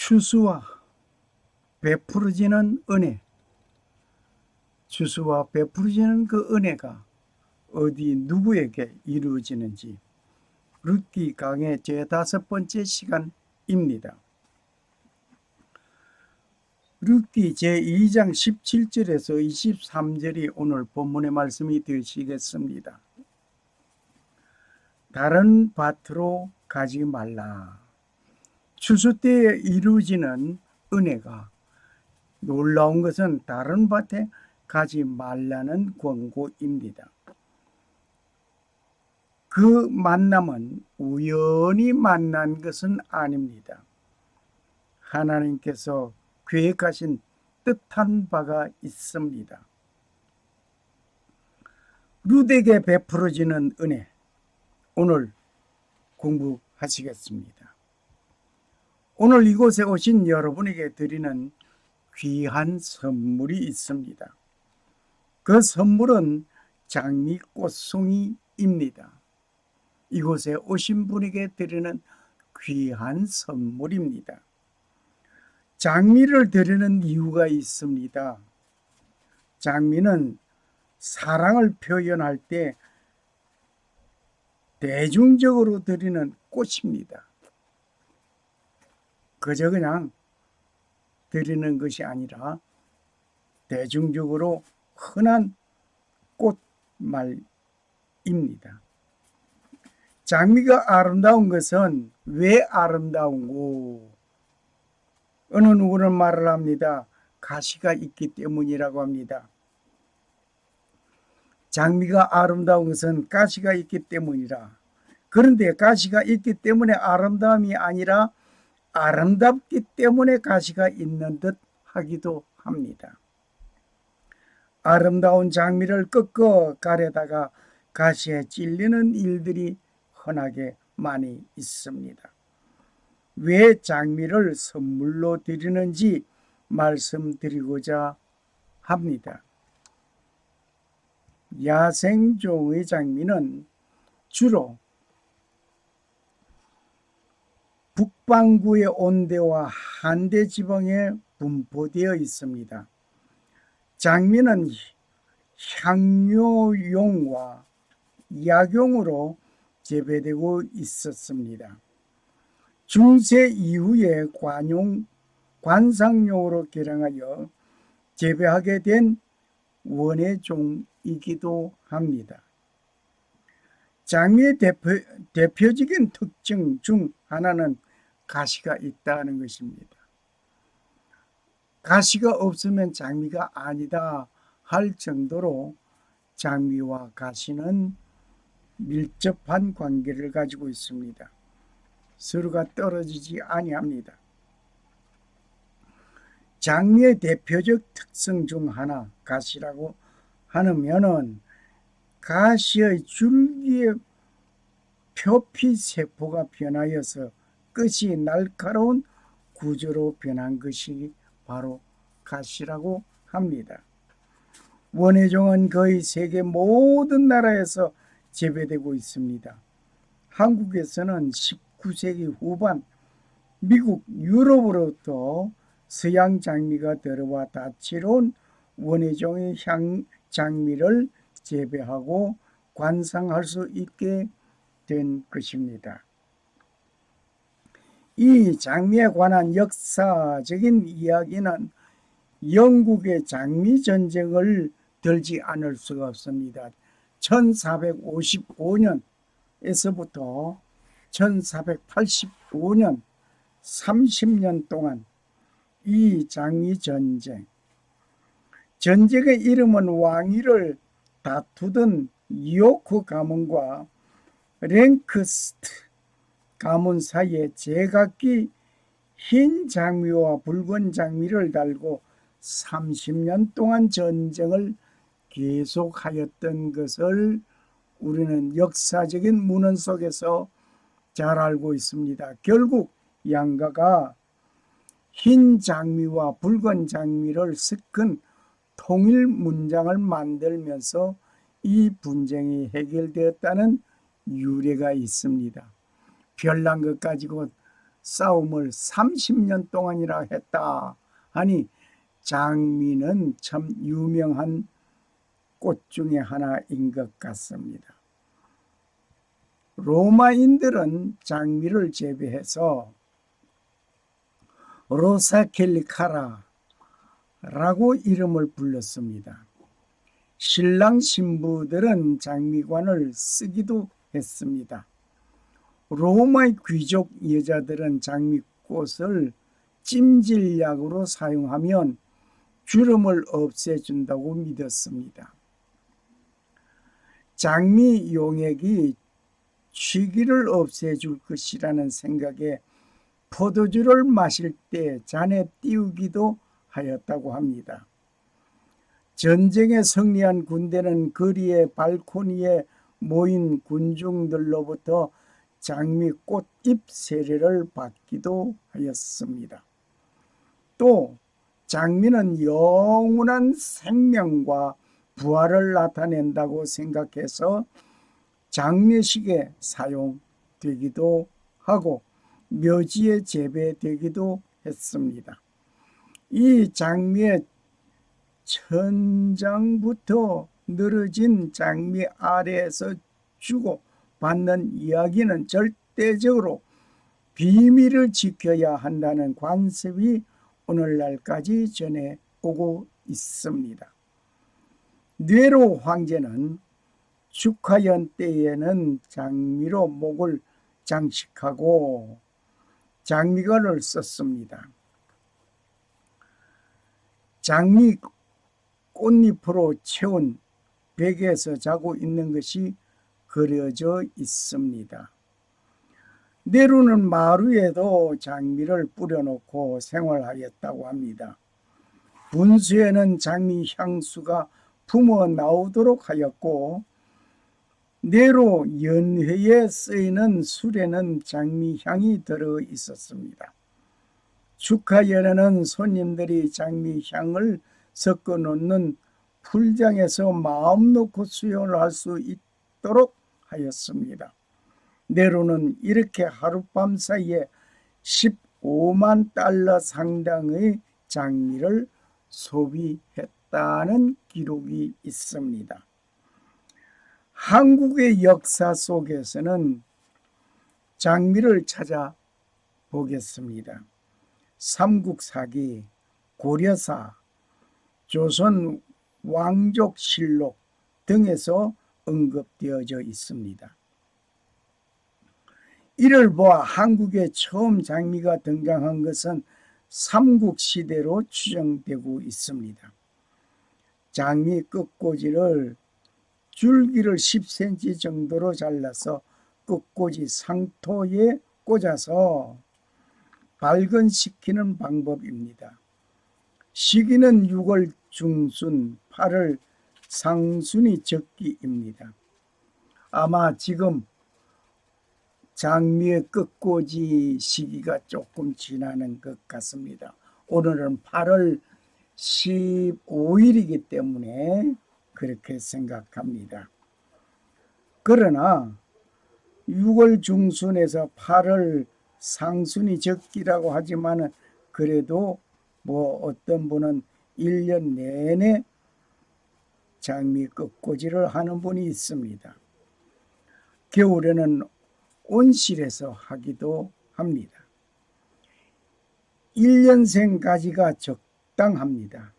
추수와 베풀어지는 은혜, 추수와 베풀어지는 그 은혜가 어디 누구에게 이루어지는지 룻기 강의 제5번째 시간입니다. 룻기 제2장 17절에서 23절이 오늘 본문의 말씀이 되시겠습니다. 다른 밭으로 가지 말라. 추수 때에 이루어지는 은혜가 놀라운 것은 다른 밭에 가지 말라는 권고입니다. 그 만남은 우연히 만난 것은 아닙니다. 하나님께서 계획하신 뜻한 바가 있습니다. 룻에게 베풀어지는 은혜, 오늘 공부하시겠습니다. 오늘 이곳에 오신 여러분에게 드리는 귀한 선물이 있습니다. 그 선물은 장미꽃송이입니다. 이곳에 오신 분에게 드리는 귀한 선물입니다. 장미를 드리는 이유가 있습니다. 장미는 사랑을 표현할 때 대중적으로 드리는 꽃입니다. 그저 그냥 드리는 것이 아니라 대중적으로 흔한 꽃말입니다. 장미가 아름다운 것은 왜 아름다운고? 어느 누구는 말을 합니다. 가시가 있기 때문이라고 합니다. 장미가 아름다운 것은 가시가 있기 때문이라. 그런데 가시가 있기 때문에 아름다움이 아니라 아름답기 때문에 가시가 있는 듯 하기도 합니다. 아름다운 장미를 꺾어 가려다가 가시에 찔리는 일들이 흔하게 많이 있습니다. 왜 장미를 선물로 드리는지 말씀드리고자 합니다. 야생종의 장미는 주로 북반구의 온대와 한대 지방에 분포되어 있습니다. 장미는 향료용과 약용으로 재배되고 있었습니다. 중세 이후에 관상용으로 개량하여 재배하게 된 원예종이기도 합니다. 장미의 대표적인 특징 중 하나는 가시가 있다는 것입니다. 가시가 없으면 장미가 아니다 할 정도로 장미와 가시는 밀접한 관계를 가지고 있습니다. 서로가 떨어지지 아니합니다. 장미의 대표적 특성 중 하나, 가시라고 하면은 가시의 줄기의 표피세포가 변하여서 끝이 날카로운 구조로 변한 것이 바로 가시라고 합니다. 원예종은 거의 세계 모든 나라에서 재배되고 있습니다. 한국에서는 19세기 후반 미국, 유럽으로부터 서양 장미가 들어와 다채로운 원예종의 장미를 재배하고 관상할 수 있게 된 것입니다. 이 장미에 관한 역사적인 이야기는 영국의 장미 전쟁을 들지 않을 수가 없습니다. 1455년에서부터 1485년 30년 동안 이 장미 전쟁의 이름은 왕위를 다투던 요크 가문과 랭크스트 가문 사이에 제각기 흰 장미와 붉은 장미를 달고 30년 동안 전쟁을 계속하였던 것을 우리는 역사적인 문헌 속에서 잘 알고 있습니다. 결국 양가가 흰 장미와 붉은 장미를 섞은 통일 문장을 만들면서 이 분쟁이 해결되었다는 유래가 있습니다. 별난 것 가지고 싸움을 30년 동안이나 했다 하니 장미는 참 유명한 꽃 중에 하나인 것 같습니다. 로마인들은 장미를 재배해서 로사켈리카라라고 이름을 불렀습니다. 신랑 신부들은 장미관을 쓰기도 했습니다. 로마의 귀족 여자들은 장미꽃을 찜질약으로 사용하면 주름을 없애준다고 믿었습니다. 장미 용액이 취기를 없애줄 것이라는 생각에 포도주를 마실 때 잔에 띄우기도 하였다고 합니다. 전쟁에 승리한 군대는 거리의 발코니에 모인 군중들로부터 장미꽃 잎 세례를 받기도 하였습니다. 또 장미는 영원한 생명과 부활을 나타낸다고 생각해서 장례식에 사용되기도 하고 묘지에 재배되기도 했습니다. 이 장미의 천장부터 늘어진 장미 아래에서 주고 받는 이야기는 절대적으로 비밀을 지켜야 한다는 관습이 오늘날까지 전해오고 있습니다. 네로 황제는 축하연 때에는 장미로 목을 장식하고 장미관을 썼습니다. 장미 꽃잎으로 채운 벽에서 자고 있는 것이 그려져 있습니다. 네로는 마루에도 장미를 뿌려놓고 생활하였다고 합니다. 분수에는 장미 향수가 품어 나오도록 하였고 네로 연회에 쓰이는 술에는 장미 향이 들어 있었습니다. 축하연회는 손님들이 장미 향을 섞어 놓는 풀장에서 마음 놓고 수용을 할 수 있도록 하였습니다. 네로는 이렇게 하룻밤 사이에 15만 달러 상당의 장미를 소비했다는 기록이 있습니다. 한국의 역사 속에서는 장미를 찾아보겠습니다. 삼국사기, 고려사, 조선 왕족실록 등에서 언급되어져 있습니다. 이를 보아 한국에 처음 장미가 등장한 것은 삼국시대로 추정되고 있습니다. 장미 끝꽂이를 줄기를 10cm 정도로 잘라서 끝꽂이 상토에 꽂아서 발근시키는 방법입니다. 시기는 6월 중순, 8월 상순이 적기입니다. 아마 지금 장미의 끝꽂이 시기가 조금 지나는 것 같습니다. 오늘은 8월 15일이기 때문에 그렇게 생각합니다. 그러나 6월 중순에서 8월 상순이 적기라고 하지만 그래도 뭐 어떤 분은 1년 내내 장미 끝꽂이를 하는 분이 있습니다. 겨울에는 온실에서 하기도 합니다. 1년생 가지가 적당합니다.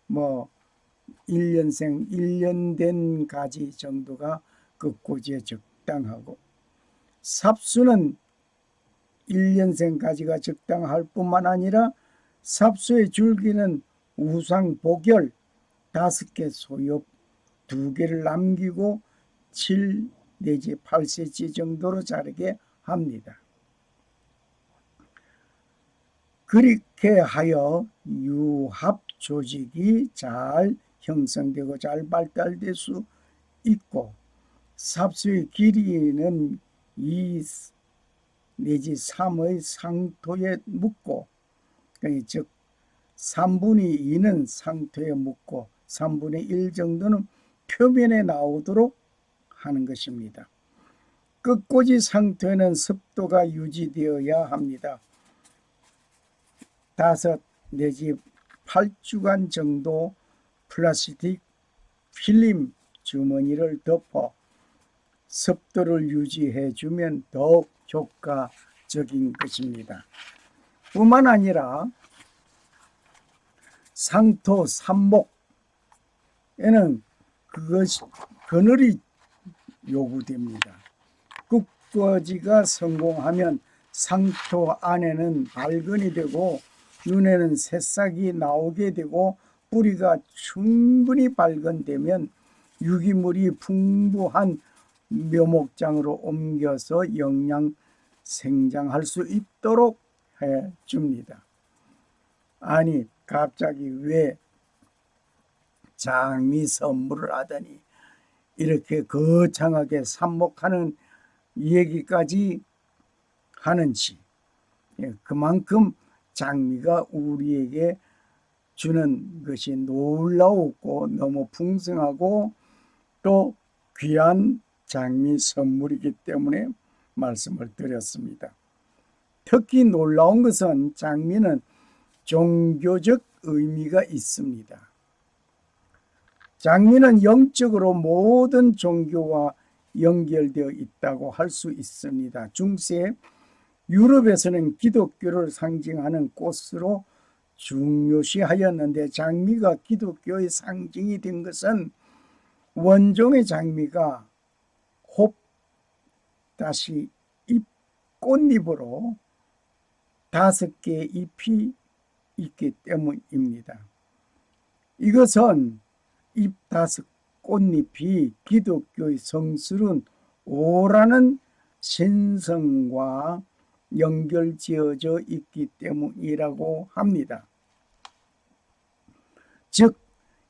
뭐 1년생 1년 된 가지 정도가 끝꽂이에 적당하고 삽수는 1년생 가지가 적당할 뿐만 아니라 삽수의 줄기는 우상 복열 5개 소엽 2개를 남기고 7 내지 8cm 정도로 자르게 합니다. 그렇게 하여 유합 조직이 잘 형성되고 잘 발달될 수 있고 삽수의 길이는 2 내지 3의 상토에 묻고 즉 3분의 2는 상토에 묻고 3분의 1 정도는 표면에 나오도록 하는 것입니다. 끝꽂이 상태에는 습도가 유지되어야 합니다. 5 내지 8주간 정도 플라스틱 필름 주머니를 덮어 습도를 유지해 주면 더욱 효과적인 것입니다. 뿐만 아니라 상토 삽목에는 그늘이 요구됩니다. 끝꽂이가 성공하면 상토 안에는 발근이 되고 눈에는 새싹이 나오게 되고 뿌리가 충분히 발근되면 유기물이 풍부한 묘목장으로 옮겨서 영양 생장할 수 있도록 해줍니다. 아니 갑자기 왜 장미 선물을 하더니 이렇게 거창하게 삽목하는 얘기까지 하는지, 그만큼 장미가 우리에게 주는 것이 놀라웠고 너무 풍성하고 또 귀한 장미 선물이기 때문에 말씀을 드렸습니다. 특히 놀라운 것은 장미는 종교적 의미가 있습니다. 장미는 영적으로 모든 종교와 연결되어 있다고 할 수 있습니다. 중세 유럽에서는 기독교를 상징하는 꽃으로 중요시하였는데 장미가 기독교의 상징이 된 것은 원종의 장미가 홉 다시 잎 꽃잎으로 5개의 잎이 있기 때문입니다. 이것은 잎 5 꽃잎이 기독교의 성스러운 오라는 신성과 연결지어져 있기 때문이라고 합니다. 즉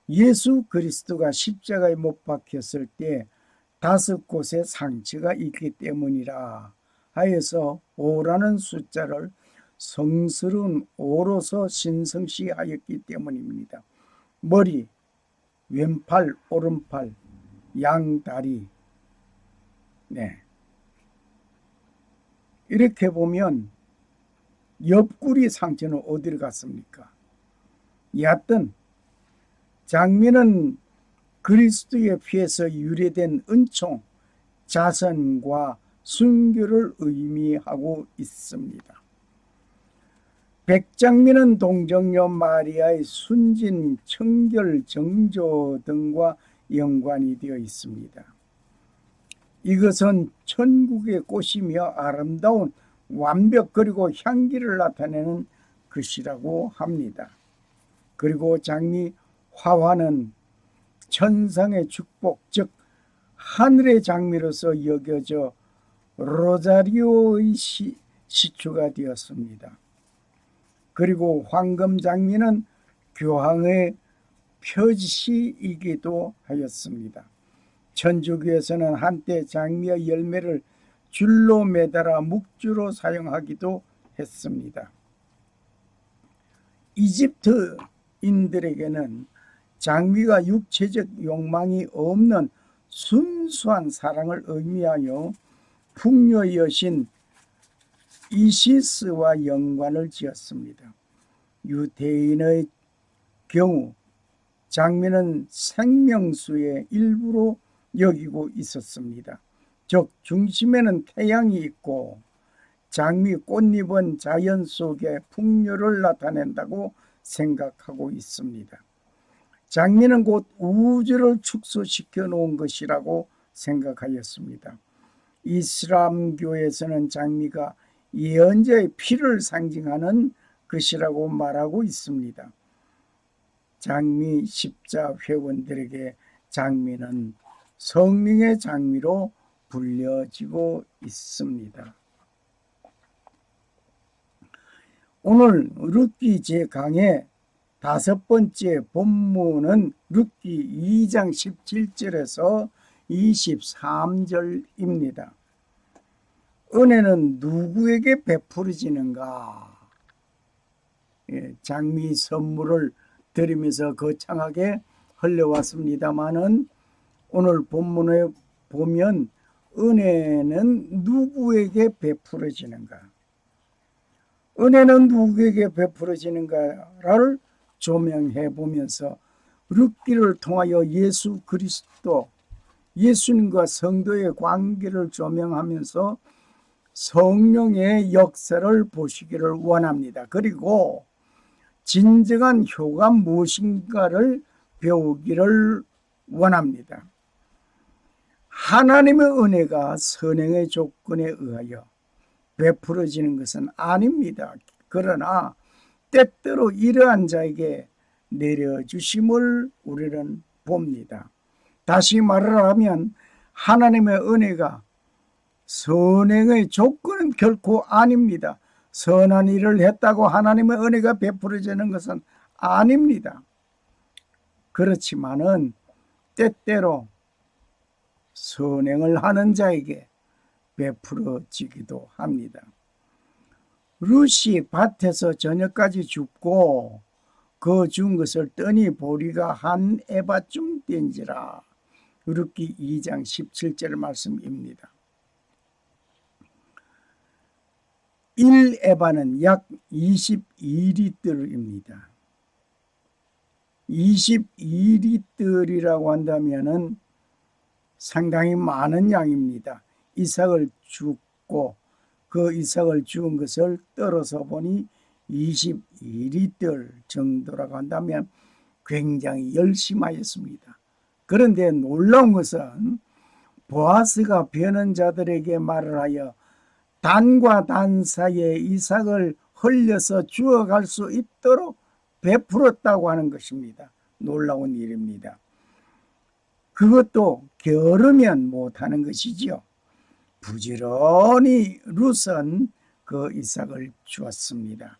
예수 그리스도가 십자가에 못 박혔을 때 5곳의 상처가 있기 때문이라 하여서 5라는 숫자를 성스러운 5로서 신성시하였기 때문입니다. 머리, 왼팔, 오른팔, 양다리, 이렇게 보면 옆구리 상처는 어디를 갔습니까? 여하튼 장미는 그리스도의 피에서 유래된 은총, 자선과 순교를 의미하고 있습니다. 백장미는 동정녀 마리아의 순진, 청결, 정조 등과 연관이 되어 있습니다. 이것은 천국의 꽃이며 아름다운 완벽 그리고 향기를 나타내는 것이라고 합니다. 그리고 장미 화환은 천상의 축복, 즉 하늘의 장미로서 여겨져 로자리오의 시초가 되었습니다. 그리고 황금 장미는 교황의 표시이기도 하였습니다. 천주교에서는 한때 장미의 열매를 줄로 매달아 묵주로 사용하기도 했습니다. 이집트인들에게는 장미가 육체적 욕망이 없는 순수한 사랑을 의미하여 풍요의 여신 이시스와 연관을 지었습니다. 유대인의 경우 장미는 생명수의 일부로 여기고 있었습니다. 즉 중심에는 태양이 있고 장미 꽃잎은 자연 속의 풍요를 나타낸다고 생각하고 있습니다. 장미는 곧 우주를 축소시켜 놓은 것이라고 생각하였습니다. 이슬람교에서는 장미가 예언자의 피를 상징하는 것이라고 말하고 있습니다. 장미 십자 회원들에게 장미는 성령의 장미로 불려지고 있습니다. 오늘 룻기 제 강의 5번째 본문은 룻기 2장 17절에서 23절입니다. 은혜는 누구에게 베풀어지는가? 장미 선물을 드리면서 거창하게 흘려왔습니다마는 오늘 본문에 보면 은혜는 누구에게 베풀어지는가? 은혜는 누구에게 베풀어지는가를 조명해 보면서 룻기를 통하여 예수 그리스도, 예수님과 성도의 관계를 조명하면서 성령의 역사를 보시기를 원합니다. 그리고 진정한 효가 무엇인가를 배우기를 원합니다. 하나님의 은혜가 선행의 조건에 의하여 베풀어지는 것은 아닙니다. 그러나 때때로 이러한 자에게 내려주심을 우리는 봅니다. 다시 말을 하면 하나님의 은혜가 선행의 조건은 결코 아닙니다. 선한 일을 했다고 하나님의 은혜가 베풀어지는 것은 아닙니다. 그렇지만은 때때로 선행을 하는 자에게 베풀어지기도 합니다. 룻이 밭에서 저녁까지 줍고 그 준 것을 떠니 보리가 한 에바쯤 된지라. 룻기 2장 17절 말씀입니다. 1에바는 약 22리터입니다. 22리터라고 한다면 상당히 많은 양입니다. 이삭을 줍고 그 이삭을 죽은 것을 떨어서 보니 22리터 정도라고 한다면 굉장히 열심하였습니다. 그런데 놀라운 것은 보아스가 베는 자들에게 말을 하여 단과 단 사이에 이삭을 흘려서 주어갈 수 있도록 베풀었다고 하는 것입니다. 놀라운 일입니다. 그것도 게으르면 못하는 것이지요. 부지런히 룻은 그 이삭을 주었습니다.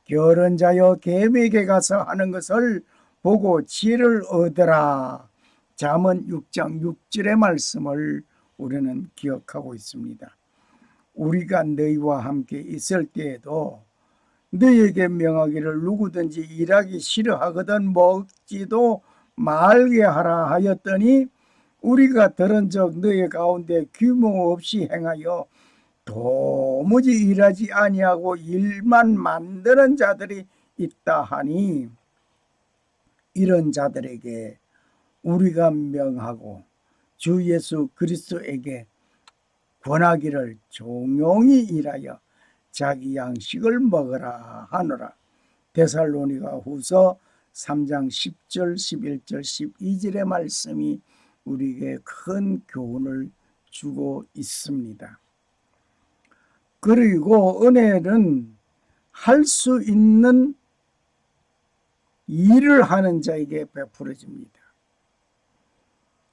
게으른 자여 계획에 가서 하는 것을 보고 지혜를 얻으라. 잠언 6장 6절의 말씀을 우리는 기억하고 있습니다. 우리가 너희와 함께 있을 때에도 너희에게 명하기를 누구든지 일하기 싫어하거든 먹지도 말게 하라 하였더니 우리가 들은 적 너희 가운데 규모 없이 행하여 도무지 일하지 아니하고 일만 만드는 자들이 있다 하니 이런 자들에게 우리가 명하고 주 예수 그리스도에게 권하기를 종용히 일하여 자기 양식을 먹으라 하노라. 데살로니가 후서 3장 10절 11절 12절의 말씀이 우리에게 큰 교훈을 주고 있습니다. 그리고 은혜는 할 수 있는 일을 하는 자에게 베풀어집니다.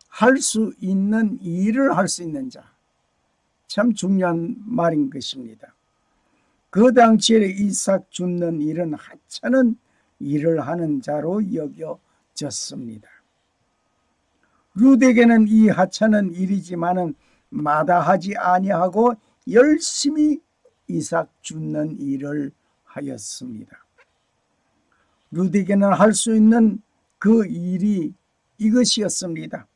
할 수 있는 일을 할 수 있는 자. 참 중요한 말인 것입니다. 그 당시에 이삭 줍는 일은 하찮은 일을 하는 자로 여겨졌습니다. 룻에게는 이 하찮은 일이지만은 마다하지 아니하고 열심히 이삭 줍는 일을 하였습니다. 룻에게는 할 수 있는 그 일이 이것이었습니다.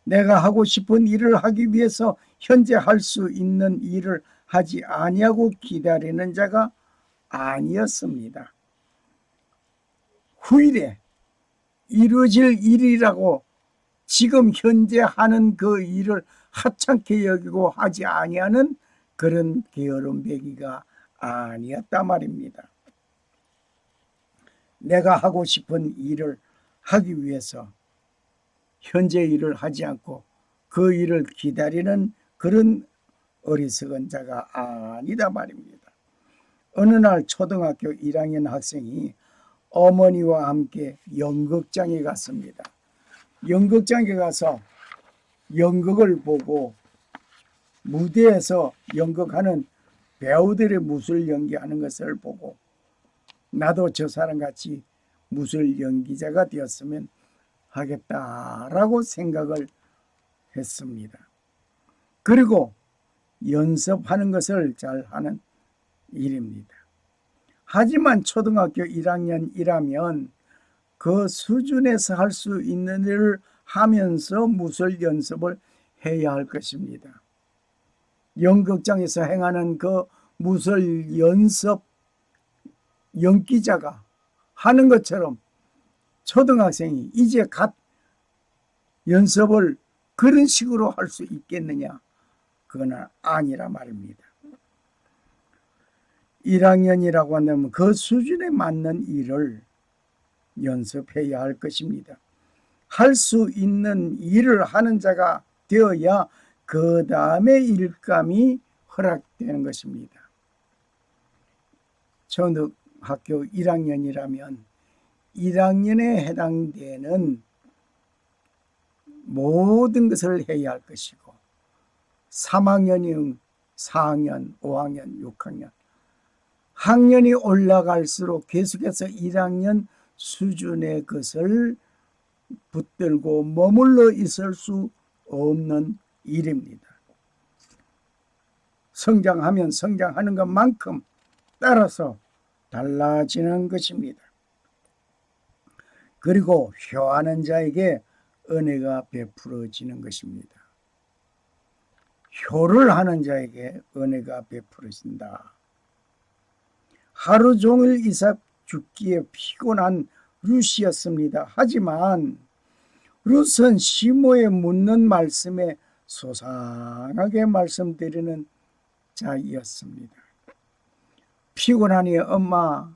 내가 하고 싶은 일을 하기 위해서 현재 할 수 있는 일을 하지 아니하고 기다리는 자가 아니었습니다. 후일에 이루어질 일이라고 지금 현재 하는 그 일을 하찮게 여기고 하지 아니하는 그런 게으른 배기가 아니었단 말입니다. 내가 하고 싶은 일을 하기 위해서 현재 일을 하지 않고 그 일을 기다리는 그런 어리석은 자가 아니다 말입니다. 어느 날 초등학교 1학년 학생이 어머니와 함께 연극장에 갔습니다. 연극장에 가서 연극을 보고 무대에서 연극하는 배우들의 무술 연기하는 것을 보고 나도 저 사람같이 무술 연기자가 되었으면 하겠다라고 생각을 했습니다. 그리고 연습하는 것을 잘 하는 일입니다. 하지만 초등학교 1학년이라면 그 수준에서 할 수 있는 일을 하면서 무술 연습을 해야 할 것입니다. 연극장에서 행하는 그 무술 연습 연기자가 하는 것처럼 초등학생이 이제 갓 연습을 그런 식으로 할 수 있겠느냐? 그거는 아니라 말입니다. 1학년이라고 한다면 그 수준에 맞는 일을 연습해야 할 것입니다. 할 수 있는 일을 하는 자가 되어야 그 다음에 일감이 허락되는 것입니다. 초등학교 1학년이라면 1학년에 해당되는 모든 것을 해야 할 것이고 3학년이면 4학년, 5학년, 6학년 학년이 올라갈수록 계속해서 1학년 수준의 것을 붙들고 머물러 있을 수 없는 일입니다. 성장하면 성장하는 것만큼 따라서 달라지는 것입니다. 그리고 효하는 자에게 은혜가 베풀어지는 것입니다. 효를 하는 자에게 은혜가 베풀어진다. 하루 종일 이삭 죽기에 피곤한 룻이었습니다. 하지만 룻은 시모의 묻는 말씀에 소상하게 말씀드리는 자이었습니다. 피곤하니 엄마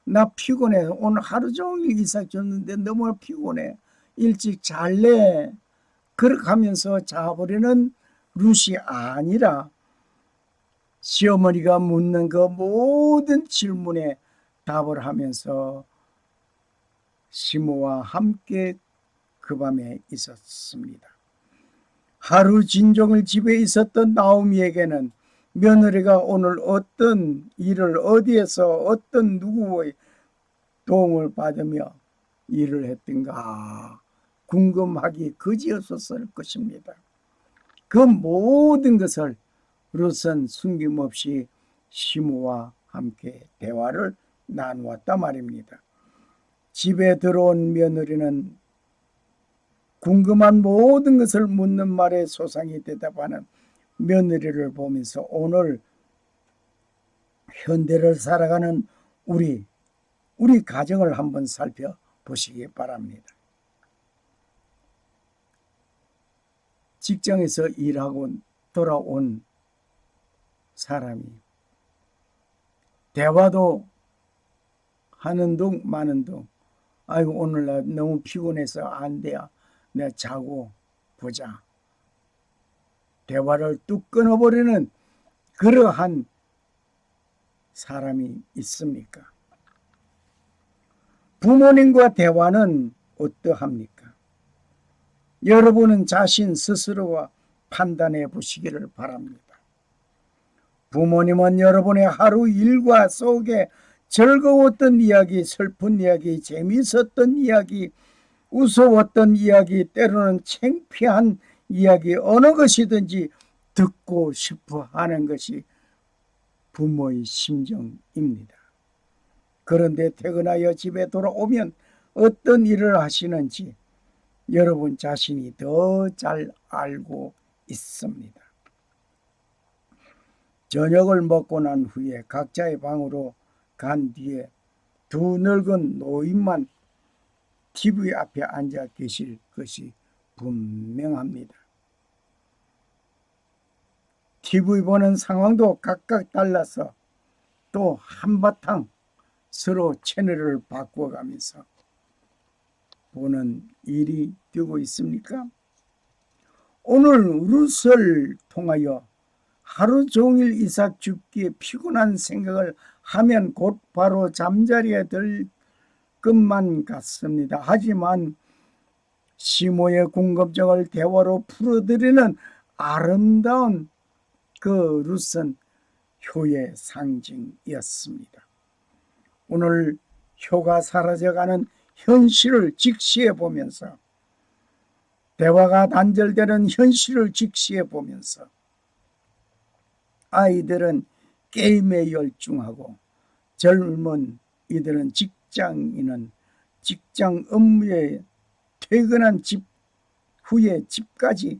나 피곤해. 오늘 하루 종일 이삭 줬는데 너무 피곤해. 일찍 잘래. 그렇게 하면서 자버리는 룻이 아니라 시어머니가 묻는 그 모든 질문에 답을 하면서 시모와 함께 그 밤에 있었습니다. 하루 진종일 집에 있었던 나오미에게는 며느리가 오늘 어떤 일을 어디에서 어떤 누구의 도움을 받으며 일을 했던가 궁금하기 그지없었을 것입니다. 그 모든 것을 룻은 숨김없이 시므와 함께 대화를 나누었단 말입니다. 집에 들어온 며느리는 궁금한 모든 것을 묻는 말에 소상히 대답하는 며느리를 보면서 오늘 현대를 살아가는 우리 가정을 한번 살펴보시기 바랍니다. 직장에서 일하고 돌아온 사람이 대화도 하는 둥 마는 둥 아이고 오늘 나 너무 피곤해서 안 돼야 내가 자고 보자. 대화를 뚝 끊어버리는 그러한 사람이 있습니까? 부모님과 대화는 어떠합니까? 여러분은 자신 스스로가 판단해 보시기를 바랍니다. 부모님은 여러분의 하루 일과 속에 즐거웠던 이야기, 슬픈 이야기, 재미있었던 이야기, 우스웠던 이야기, 때로는 창피한 이야기 어느 것이든지 듣고 싶어 하는 것이 부모의 심정입니다. 그런데 퇴근하여 집에 돌아오면 어떤 일을 하시는지 여러분 자신이 더 잘 알고 있습니다. 저녁을 먹고 난 후에 각자의 방으로 간 뒤에 두 늙은 노인만 TV 앞에 앉아 계실 것이 분명합니다. TV 보는 상황도 각각 달라서 또 한바탕 서로 채널을 바꿔가면서 보는 일이 되고 있습니까? 오늘 룻을 통하여 하루 종일 이삭 죽기에 피곤한 생각을 하면 곧바로 잠자리에 들 것만 같습니다. 하지만 시모의 궁금증을 대화로 풀어드리는 아름다운 그 룻은 효의 상징이었습니다. 오늘 효가 사라져가는 현실을 직시해 보면서 대화가 단절되는 현실을 직시해 보면서 아이들은 게임에 열중하고 젊은 이들은 직장인은 직장 업무에 퇴근한 집 후에 집까지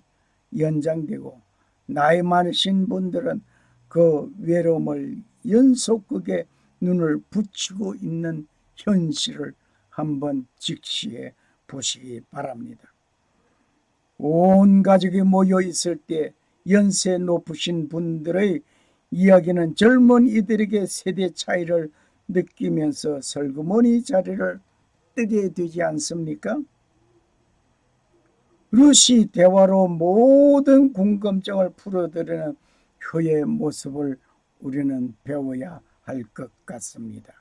연장되고 나이 많으신 분들은 그 외로움을 연속극에 눈을 붙이고 있는 현실을 한번 직시해 보시기 바랍니다. 온 가족이 모여 있을 때 연세 높으신 분들의 이야기는 젊은이들에게 세대 차이를 느끼면서 설그머니 자리를 뜨게 되지 않습니까? 룻이 대화로 모든 궁금증을 풀어드리는 효의 모습을 우리는 배워야 할 것 같습니다.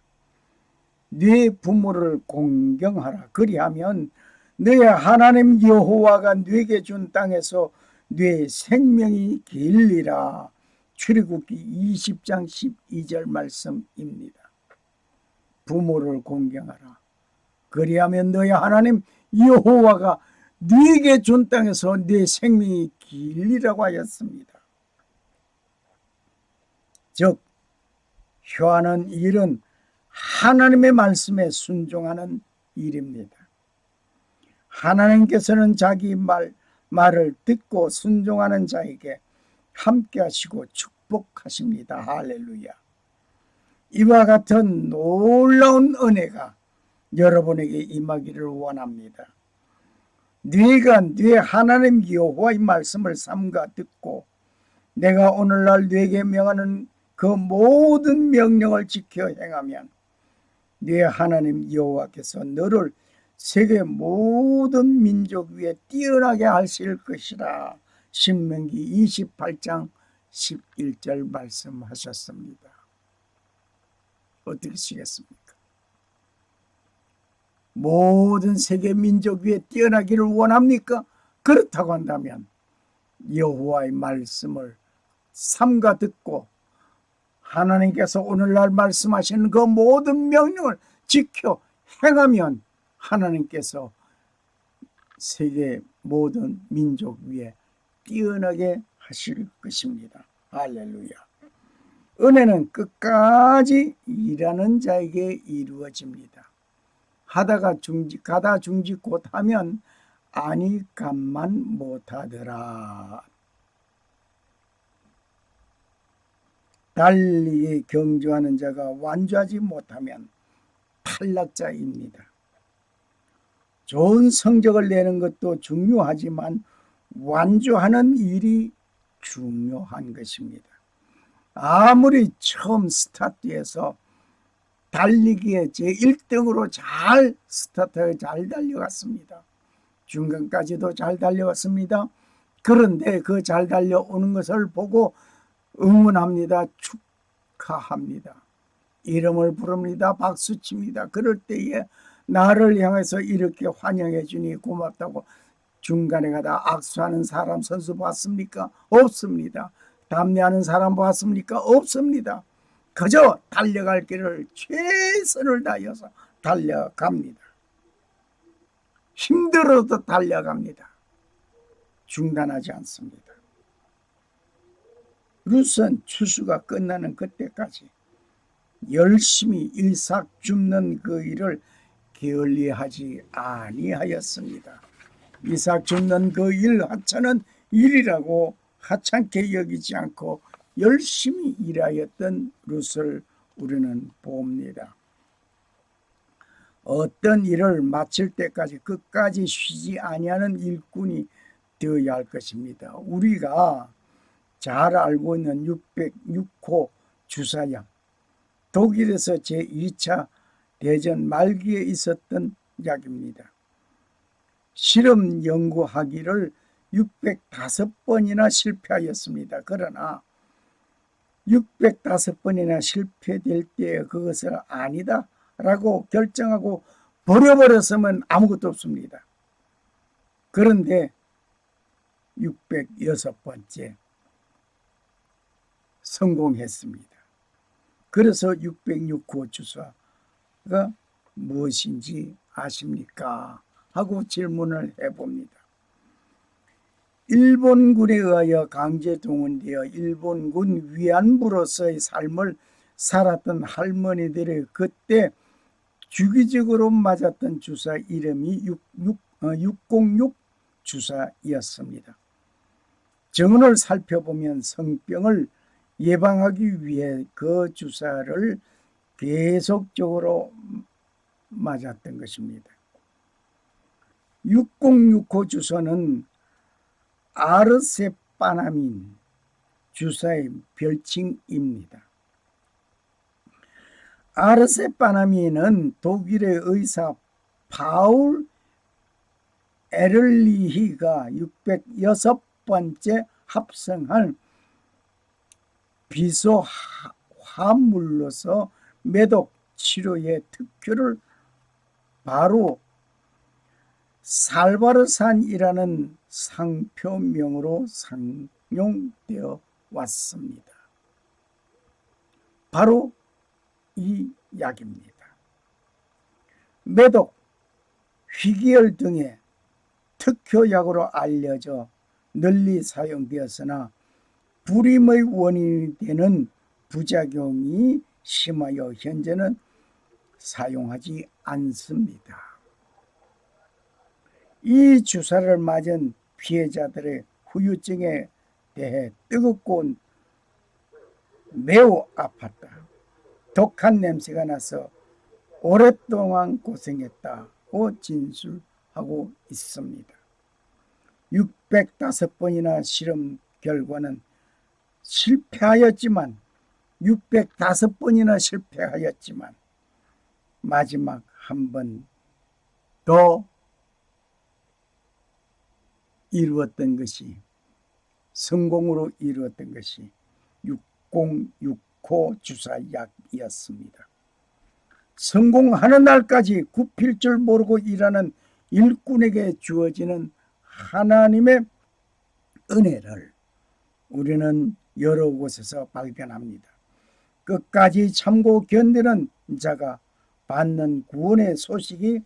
네 부모를 공경하라. 그리하면 너의 하나님 여호와가 네게 준 땅에서 네 생명이 길리라. 출애굽기 20장 12절 말씀입니다. 부모를 공경하라. 그리하면 너의 하나님 여호와가 네게 준 땅에서 네 생명이 길리라고 하였습니다. 즉 효하는 일은 하나님의 말씀에 순종하는 일입니다. 하나님께서는 자기 말을 듣고 순종하는 자에게 함께 하시고 축복하십니다. 할렐루야. 이와 같은 놀라운 은혜가 여러분에게 임하기를 원합니다. 네가 네 하나님 여호와의 말씀을 삼가 듣고 내가 오늘날 네게 명하는 그 모든 명령을 지켜 행하면 네 하나님 여호와께서 너를 세계 모든 민족 위에 뛰어나게 하실 것이라. 신명기 28장 11절 말씀하셨습니다. 어떻게 하시겠습니까? 모든 세계 민족 위에 뛰어나기를 원합니까? 그렇다고 한다면 여호와의 말씀을 삼가 듣고 하나님께서 오늘날 말씀하시는 그 모든 명령을 지켜 행하면 하나님께서 세계 모든 민족 위에 뛰어나게 하실 것입니다. 할렐루야. 은혜는 끝까지 일하는 자에게 이루어집니다. 하다가 중지 가다 중지 곧하면 아니 감만 못하더라. 달리 경주하는 자가 완주하지 못하면 탈락자입니다. 좋은 성적을 내는 것도 중요하지만 완주하는 일이 중요한 것입니다. 아무리 처음 스타트해서 달리기에 제1등으로 잘 스타트에 잘 달려갔습니다. 중간까지도 잘 달려갔습니다. 그런데 그 잘 달려오는 것을 보고 응원합니다. 축하합니다. 이름을 부릅니다. 박수칩니다. 그럴 때에 나를 향해서 이렇게 환영해 주니 고맙다고 중간에 가다 악수하는 사람 선수 봤습니까? 없습니다. 담례하는 사람 봤습니까? 없습니다. 그저 달려갈 길을 최선을 다해서 달려갑니다. 힘들어도 달려갑니다. 중단하지 않습니다. 룻은 추수가 끝나는 그때까지 열심히 일삭줍는 그 일을 게을리하지 아니하였습니다. 일삭줍는 그 일 하찮은 일이라고 하찮게 여기지 않고 열심히 일하였던 룻을 우리는 봅니다. 어떤 일을 마칠 때까지 끝까지 쉬지 아니하는 일꾼이 되어야 할 것입니다. 우리가 잘 알고 있는 606호 주사양, 독일에서 제2차 대전 말기에 있었던 약입니다. 실험 연구하기를 605번이나 실패하였습니다. 그러나 605번이나 실패될 때 그것을 아니다 라고 결정하고 버려버렸으면 아무것도 없습니다. 그런데 606번째 성공했습니다. 그래서 606호 주사가 무엇인지 아십니까? 하고 질문을 해봅니다. 일본군에 의하여 강제 동원되어 일본군 위안부로서의 삶을 살았던 할머니들의 그때 주기적으로 맞았던 주사 이름이 606 주사였습니다. 증언을 살펴보면 성병을 예방하기 위해 그 주사를 계속적으로 맞았던 것입니다. 6065 주사는 아르세파나민 주사의 별칭입니다. 아르세파나민은 독일의 의사 파울 에를리히가 606번째 합성한 비소 화물로서 매독 치료의 특효를 바로 살바르산이라는 상표명으로 상용되어 왔습니다. 바로 이 약입니다. 매독, 희귀혈 등의 특효약으로 알려져 널리 사용되었으나 불임의 원인이 되는 부작용이 심하여 현재는 사용하지 않습니다. 이 주사를 맞은 피해자들의 후유증에 대해 뜨겁고 매우 아팠다. 독한 냄새가 나서 오랫동안 고생했다고 진술하고 있습니다. 605번이나 실험 결과는 실패하였지만 마지막 한 번 더 성공으로 이루었던 것이 6065 주사약이었습니다. 성공하는 날까지 굽힐 줄 모르고 일하는 일꾼에게 주어지는 하나님의 은혜를 우리는 여러 곳에서 발견합니다. 끝까지 참고 견디는 자가 받는 구원의 소식이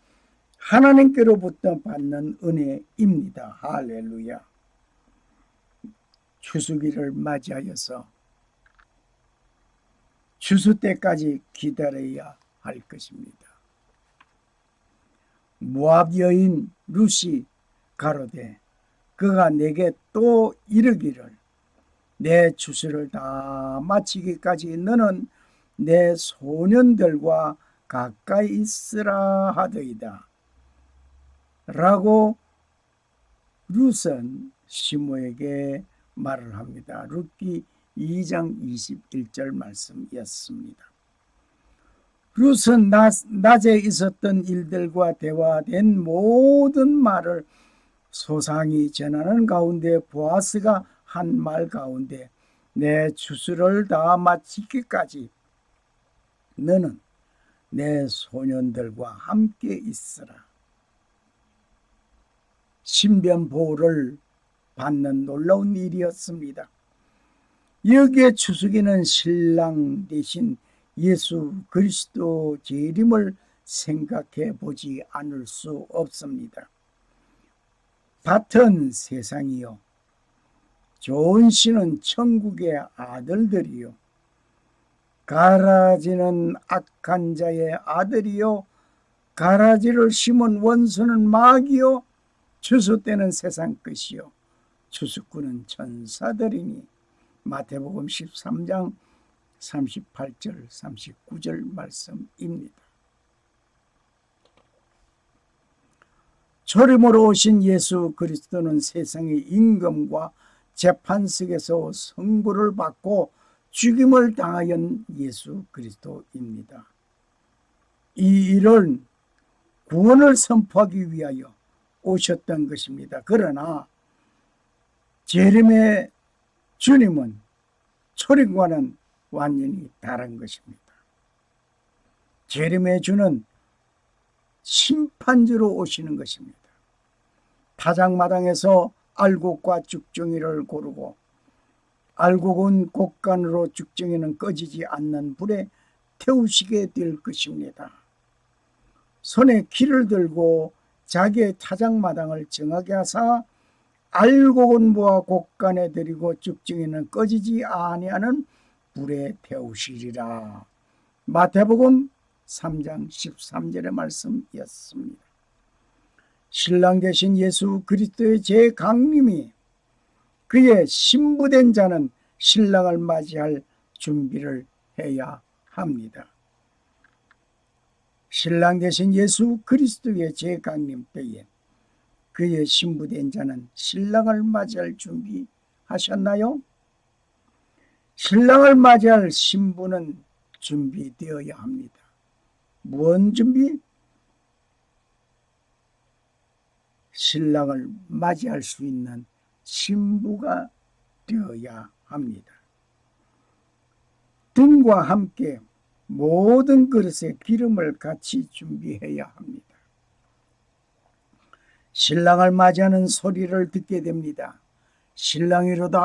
하나님께로부터 받는 은혜입니다. 할렐루야. 추수기를 맞이하여서 추수 때까지 기다려야 할 것입니다. 모압 여인 룻이 가로되 그가 내게 또 이르기를 내 추수를 다 마치기까지 너는 내 소년들과 가까이 있으라 하더이다. 라고 룻은 시므에게 말을 합니다. 룻기 2장 21절 말씀이었습니다. 룻은 낮에 있었던 일들과 대화된 모든 말을 소상히 전하는 가운데 보아스가 한 말 가운데 내 추수를 다 마치기까지 너는 내 소년들과 함께 있으라. 신변 보호를 받는 놀라운 일이었습니다. 여기에 추수기는 신랑 대신 예수 그리스도 재림을 생각해 보지 않을 수 없습니다. 밭은 세상이요 좋은 씨는 천국의 아들들이요 가라지는 악한 자의 아들이요 가라지를 심은 원수는 마귀요 추수 때는 세상 끝이요 추수꾼은 천사들이니 마태복음 13장 38절 39절 말씀입니다. 초림으로 오신 예수 그리스도는 세상의 임금과 재판석에서 선고를 받고 죽임을 당하연 예수 그리스도입니다. 이 일은 구원을 선포하기 위하여 오셨던 것입니다. 그러나 재림의 주님은 초림과는 완전히 다른 것입니다. 재림의 주는 심판주로 오시는 것입니다. 타작마당에서 알곡과 죽정이를 고르고 알곡은 곡간으로 죽정이는 꺼지지 않는 불에 태우시게 될 것입니다. 손에 키를 들고 자기의 타작마당을 정하게 하사 알곡은 모아 곡간에 들이고 죽정이는 꺼지지 아니하는 불에 태우시리라. 마태복음 3장 13절의 말씀이었습니다. 신랑 되신 예수 그리스도의 재강림이 그의 신부된 자는 신랑을 맞이할 준비를 해야 합니다. 신랑 되신 예수 그리스도의 재강림 때에 그의 신부된 자는 신랑을 맞이할 준비하셨나요? 신랑을 맞이할 신부는 준비되어야 합니다. 무슨 준비? 신랑을 맞이할 수 있는 신부가 되어야 합니다. 등과 함께 모든 그릇에 기름을 같이 준비해야 합니다. 신랑을 맞이하는 소리를 듣게 됩니다. 신랑이로다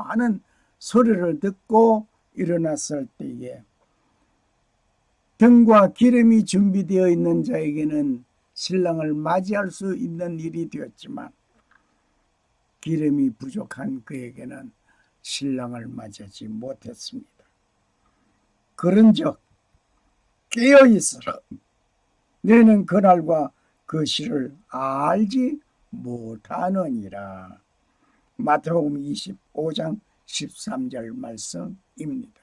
하는 소리를 듣고 일어났을 때에 등과 기름이 준비되어 있는 자에게는 신랑을 맞이할 수 있는 일이 되었지만 기름이 부족한 그에게는 신랑을 맞이하지 못했습니다. 그런즉 깨어있으라. 너는 그날과 그 시를 알지 못하느니라. 마태복음 25장 13절 말씀입니다.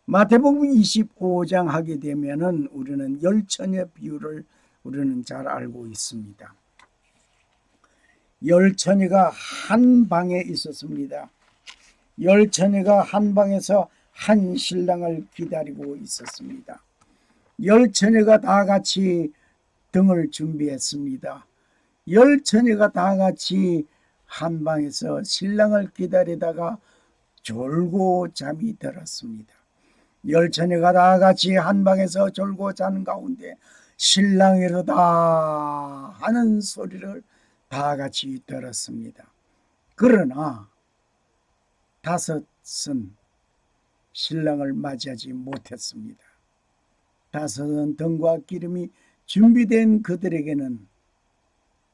마태복음 25장 하게 되면은 우리는 열처녀 비유를 우리는 잘 알고 있습니다. 열처녀가 한 방에 있었습니다. 열처녀가 한 방에서 한 신랑을 기다리고 있었습니다. 열처녀가 다 같이 등을 준비했습니다. 열처녀가 다 같이 한 방에서 신랑을 기다리다가 졸고 잠이 들었습니다. 열처녀가 다 같이 한 방에서 졸고 자는 가운데 신랑이로다 하는 소리를 다 같이 들었습니다. 그러나 다섯은 신랑을 맞이하지 못했습니다. 다섯은 등과 기름이 준비된 그들에게는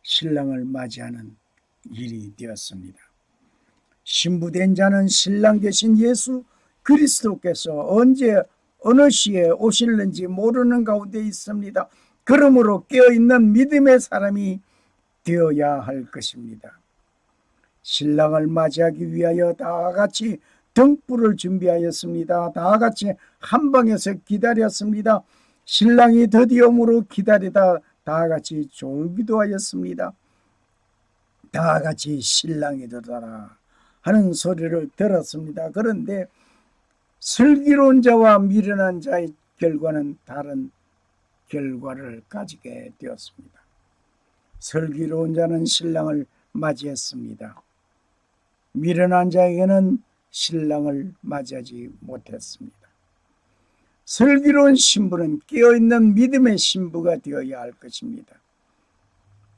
신랑을 맞이하는 일이 되었습니다. 신부된 자는 신랑 되신 예수 그리스도께서 언제 어느 시에 오실는지 모르는 가운데 있습니다. 그러므로 깨어있는 믿음의 사람이 되어야 할 것입니다. 신랑을 맞이하기 위하여 다 같이 등불을 준비하였습니다. 다 같이 한 방에서 기다렸습니다. 신랑이 드디어 오므로 기다리다 다 같이 졸기도 하였습니다. 다 같이 신랑이 되더라 하는 소리를 들었습니다. 그런데 슬기로운 자와 미련한 자의 결과는 다른 결과를 가지게 되었습니다. 슬기로운 자는 신랑을 맞이했습니다. 미련한 자에게는 신랑을 맞이하지 못했습니다. 슬기로운 신부는 깨어있는 믿음의 신부가 되어야 할 것입니다.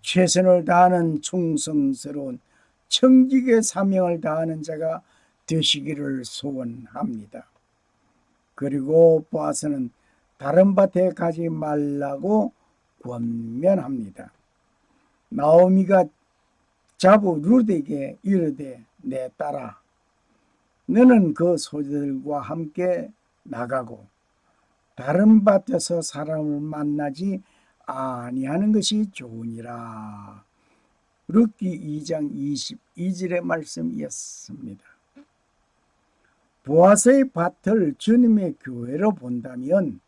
최선을 다하는 충성스러운 청직의 사명을 다하는 자가 되시기를 소원합니다. 그리고 보아스는 다른 밭에 가지 말라고 권면합니다. 나오미가 자부 룻에게 이르되 내 딸아 너는 그 소녀들과 함께 나가고 다른 밭에서 사람을 만나지 아니하는 것이 좋으니라. 룻기 2장 22절의 말씀이었습니다. 보아스의 밭을 주님의 교회로 본다면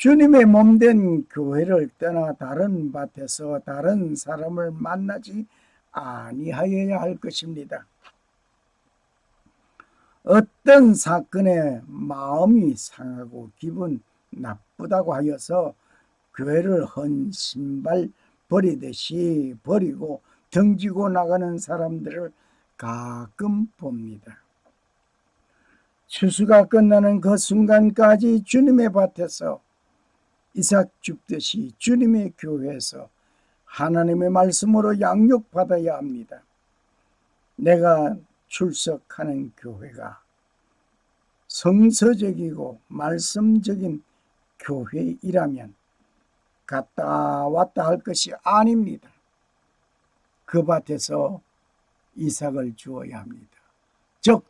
주님의 몸된 교회를 떠나 다른 밭에서 다른 사람을 만나지 아니하여야 할 것입니다. 어떤 사건에 마음이 상하고 기분 나쁘다고 하여서 교회를 헌신발 버리듯이 버리고 등지고 나가는 사람들을 가끔 봅니다. 추수가 끝나는 그 순간까지 주님의 밭에서 이삭 줍듯이 주님의 교회에서 하나님의 말씀으로 양육받아야 합니다. 내가 출석하는 교회가 성서적이고 말씀적인 교회이라면 갔다 왔다 할 것이 아닙니다. 그 밭에서 이삭을 주어야 합니다. 즉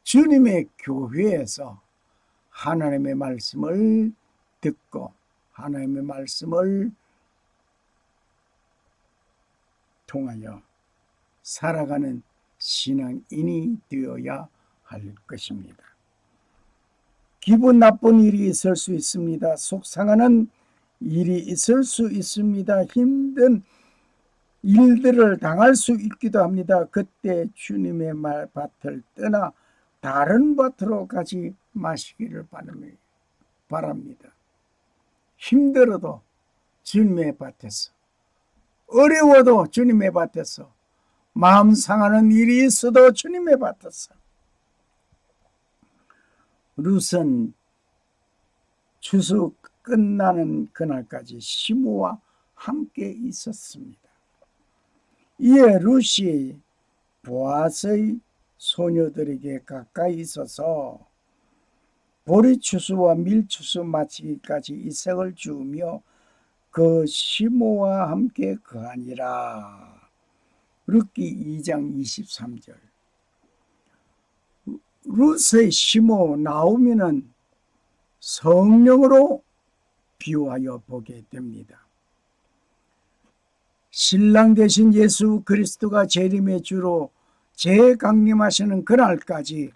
주님의 교회에서 하나님의 말씀을 듣고 하나님의 말씀을 통하여 살아가는 신앙인이 되어야 할 것입니다. 기분 나쁜 일이 있을 수 있습니다. 속상하는 일이 있을 수 있습니다. 힘든 일들을 당할 수 있기도 합니다. 그때 주님의 밭을 떠나 다른 밭으로 가지 마시기를 바랍니다. 힘들어도 주님의 밭에서, 어려워도 주님의 밭에서, 마음 상하는 일이 있어도 주님의 밭에서. 룻은 추수 끝나는 그날까지 시므와 함께 있었습니다. 이에 룻이 보아스의 소녀들에게 가까이 있어서 보리 추수와 밀 추수 마치기까지 이삭을 주며 그 시므와 함께 거하니라. 룻기 2장 23절. 룻의 시므 나오미는 성령으로 비유하여 보게 됩니다. 신랑 되신 예수 그리스도가 재림의 주로 재강림하시는 그날까지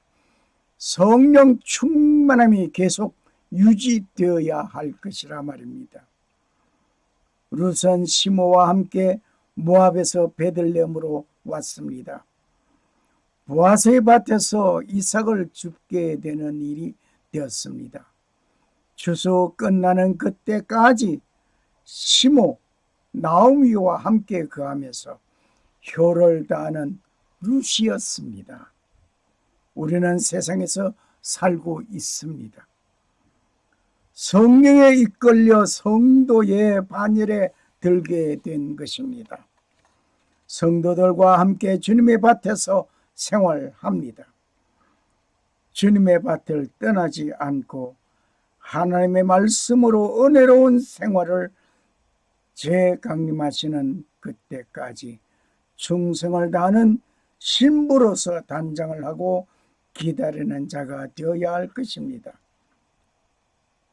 성령 충만함이 계속 유지되어야 할 것이라 말입니다. 룻은 시므와 함께 모압에서 베들레헴으로 왔습니다. 보아스의 밭에서 이삭을 줍게 되는 일이 되었습니다. 추수 끝나는 그때까지 시므 나오미와 함께 거하면서 효를 다하는 룻이었습니다. 우리는 세상에서 살고 있습니다. 성령에 이끌려 성도의 반열에 들게 된 것입니다. 성도들과 함께 주님의 밭에서 생활합니다. 주님의 밭을 떠나지 않고 하나님의 말씀으로 은혜로운 생활을 재강림하시는 그때까지 충성을 다하는 신부로서 단장을 하고 기다리는 자가 되어야 할 것입니다.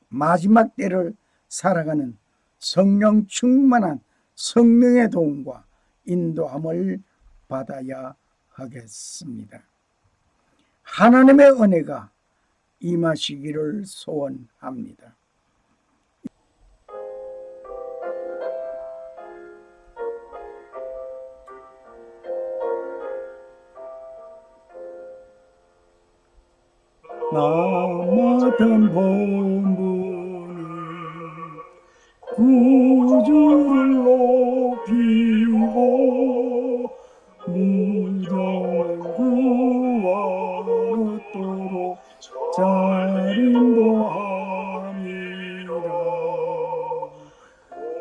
마지막 때를 살아가는 성령 충만한 성령의 도움과 인도함을 받아야 하겠습니다. 하나님의 은혜가 임하시기를 소원합니다. 남았던 본분이 구주를 높이고 무정 구원 얻도록 자린도함이라.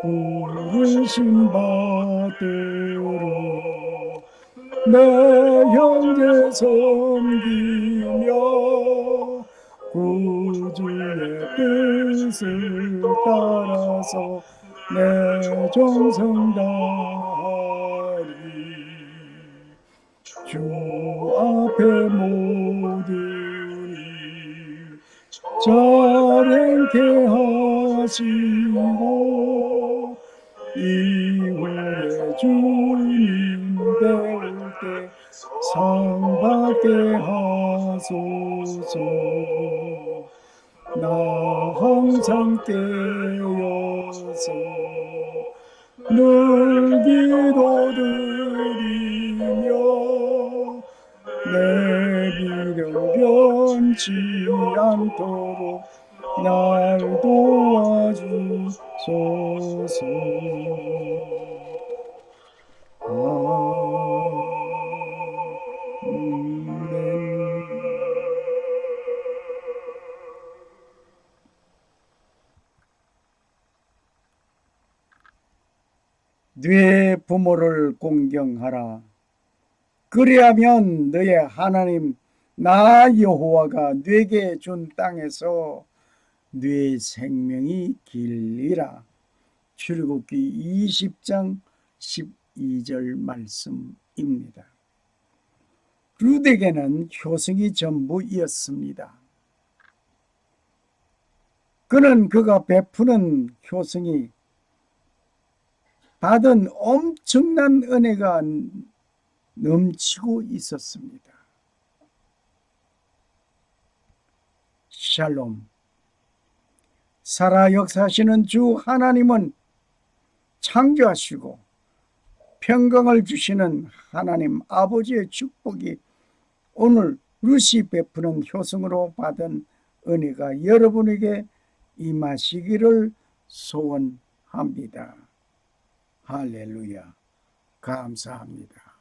부르심 받들어 내 형제 섬기며 구주의 뜻을 따라서 내 정성 다하리. 주 앞에 모든 일 잘행케 하시고 이후에 주님 배울 때 상 받게 하소서. 나 항상 깨어서 늘 기도드리며 내 믿음 변치 않도록 날 도와주소서. 네 부모를 공경하라. 그리하면 너의 하나님 나 여호와가 네게 준 땅에서 네 생명이 길리라. 출애굽기 20장 12절 말씀입니다. 룻에게는 효성이 전부이었습니다. 그는 그가 베푸는 효성이 받은 엄청난 은혜가 넘치고 있었습니다. 샬롬. 살아 역사하시는 주 하나님은 창조하시고 평강을 주시는 하나님 아버지의 축복이 오늘 루시 베푸는 효성으로 받은 은혜가 여러분에게 임하시기를 소원합니다. 할렐루야. 감사합니다.